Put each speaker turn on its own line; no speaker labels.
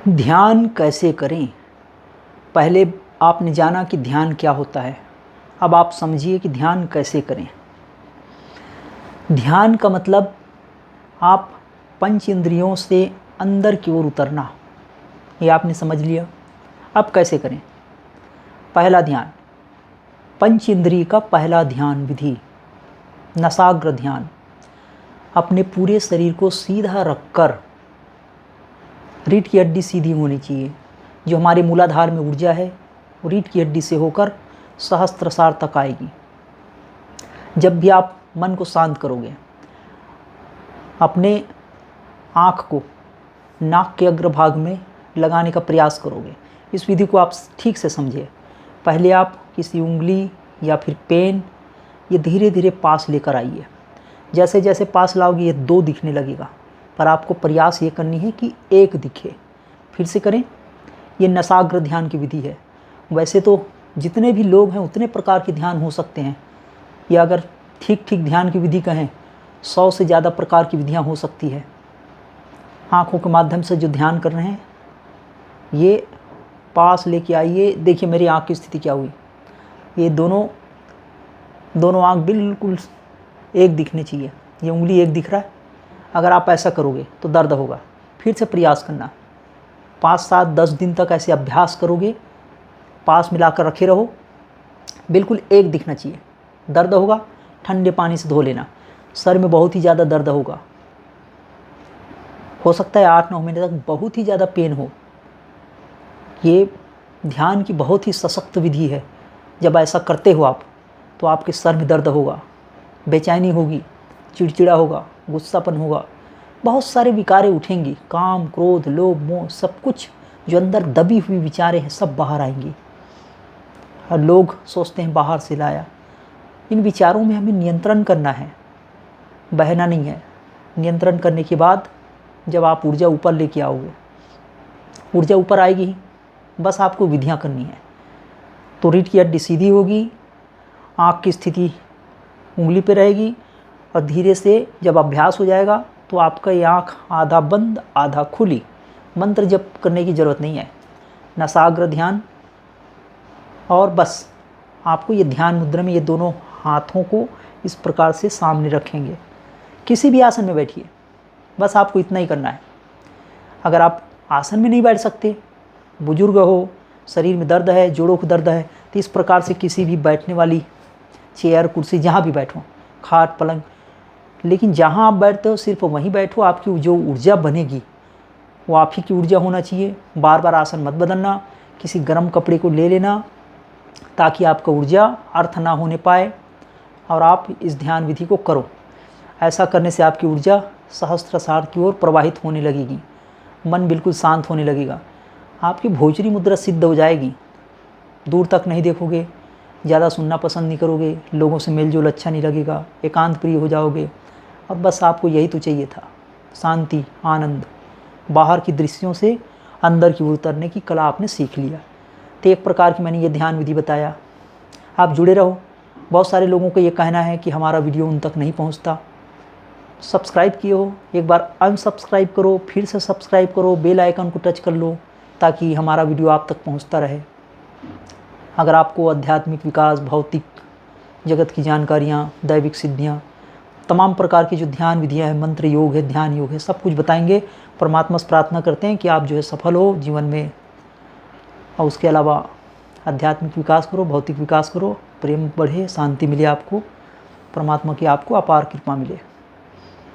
ध्यान कैसे करें। पहले आपने जाना कि ध्यान क्या होता है, अब आप समझिए कि ध्यान कैसे करें। ध्यान का मतलब आप पंच इंद्रियों से अंदर की ओर उतरना, ये आपने समझ लिया। अब कैसे करें। पहला ध्यान, पंच इंद्रिय का पहला ध्यान विधि नसाग्र ध्यान। अपने पूरे शरीर को सीधा रखकर, रीढ़ की हड्डी सीधी होनी चाहिए। जो हमारे मूलाधार में ऊर्जा है वो रीढ़ की हड्डी से होकर सहस्त्रसार तक आएगी। जब भी आप मन को शांत करोगे, अपने आँख को नाक के अग्रभाग में लगाने का प्रयास करोगे। इस विधि को आप ठीक से समझिए। पहले आप किसी उंगली या फिर पेन ये धीरे धीरे पास लेकर आइए। जैसे जैसे पास लाओगे ये दो दिखने लगेगा, पर आपको प्रयास ये करनी है कि एक दिखे। फिर से करें। ये नसाग्र ध्यान की विधि है। वैसे तो जितने भी लोग हैं उतने प्रकार के ध्यान हो सकते हैं, या अगर ठीक ठीक ध्यान की विधि कहें 100 से ज़्यादा प्रकार की विधियां हो सकती है। आँखों के माध्यम से जो ध्यान कर रहे हैं ये पास लेके आइए। देखिए मेरी आँख की स्थिति क्या हुई। ये दोनों आँख बिल्कुल एक दिखनी चाहिए। ये उंगली एक दिख रहा है। अगर आप ऐसा करोगे तो दर्द होगा। फिर से प्रयास करना। 5, 7, 10 दिन तक ऐसे अभ्यास करोगे, पास मिलाकर रखे रहो, बिल्कुल एक दिखना चाहिए। दर्द होगा, ठंडे पानी से धो लेना। सर में बहुत ही ज़्यादा दर्द होगा, हो सकता है 8-9 महीने तक बहुत ही ज़्यादा पेन हो। ये ध्यान की बहुत ही सशक्त विधि है। जब ऐसा करते हो आप तो आपके सर में दर्द होगा, बेचैनी होगी, चिड़चिड़ा होगा, गुस्सापन होगा, बहुत सारे विकारें उठेंगी। काम, क्रोध, लोभ, मोह, सब कुछ जो अंदर दबी हुई विचारें हैं सब बाहर आएंगी। और लोग सोचते हैं बाहर से लाया। इन विचारों में हमें नियंत्रण करना है, बहना नहीं है। नियंत्रण करने के बाद जब आप ऊर्जा ऊपर लेके आओगे, ऊर्जा ऊपर आएगी ही, बस आपको विधियां करनी है। तो रीढ़ की हड्डी सीधी होगी, आँख की स्थिति उंगली पे रहेगी, और धीरे से जब अभ्यास हो जाएगा तो आपका ये आँख आधा बंद आधा खुली। मंत्र जप करने की ज़रूरत नहीं है, नसाग्र ध्यान। और बस आपको ये ध्यान मुद्रा में ये दोनों हाथों को इस प्रकार से सामने रखेंगे। किसी भी आसन में बैठिए, बस आपको इतना ही करना है। अगर आप आसन में नहीं बैठ सकते, बुजुर्ग हो, शरीर में दर्द है, जोड़ों को दर्द है, तो इस प्रकार से किसी भी बैठने वाली चेयर, कुर्सी, जहाँ भी बैठो, खाट, पलंग, लेकिन जहाँ आप बैठते हो सिर्फ वहीं बैठो। आपकी जो ऊर्जा बनेगी वो आप ही की ऊर्जा होना चाहिए। बार बार आसन मत बदलना। किसी गर्म कपड़े को ले लेना ताकि आपका ऊर्जा अर्थ ना होने पाए, और आप इस ध्यान विधि को करो। ऐसा करने से आपकी ऊर्जा सहस्त्रसार की ओर प्रवाहित होने लगेगी। मन बिल्कुल शांत होने लगेगा। आपकी भोजरी मुद्रा सिद्ध हो जाएगी। दूर तक नहीं देखोगे, ज़्यादा सुनना पसंद नहीं करोगे, लोगों से मेलजोल अच्छा नहीं लगेगा, एकांत प्रिय हो जाओगे। और बस आपको यही तो चाहिए था, शांति, आनंद। बाहर की दृश्यों से अंदर की ओर उतरने की कला आपने सीख लिया। तो एक प्रकार की मैंने ये ध्यान विधि बताया। आप जुड़े रहो। बहुत सारे लोगों को ये कहना है कि हमारा वीडियो उन तक नहीं पहुंचता। सब्सक्राइब किए हो, एक बार अनसब्सक्राइब करो, फिर से सब्सक्राइब करो, बेल आइकन को टच कर लो ताकि हमारा वीडियो आप तक पहुंचता रहे। अगर आपको आध्यात्मिक विकास, भौतिक जगत की जानकारियाँ, दैविक सिद्धियाँ, तमाम प्रकार की जो ध्यान विधियाँ हैं, मंत्र योग है, ध्यान योग है, सब कुछ बताएंगे। परमात्मा से प्रार्थना करते हैं कि आप जो है सफल हो जीवन में, और उसके अलावा आध्यात्मिक विकास करो, भौतिक विकास करो, प्रेम बढ़े, शांति मिले आपको, परमात्मा की आपको अपार कृपा मिले।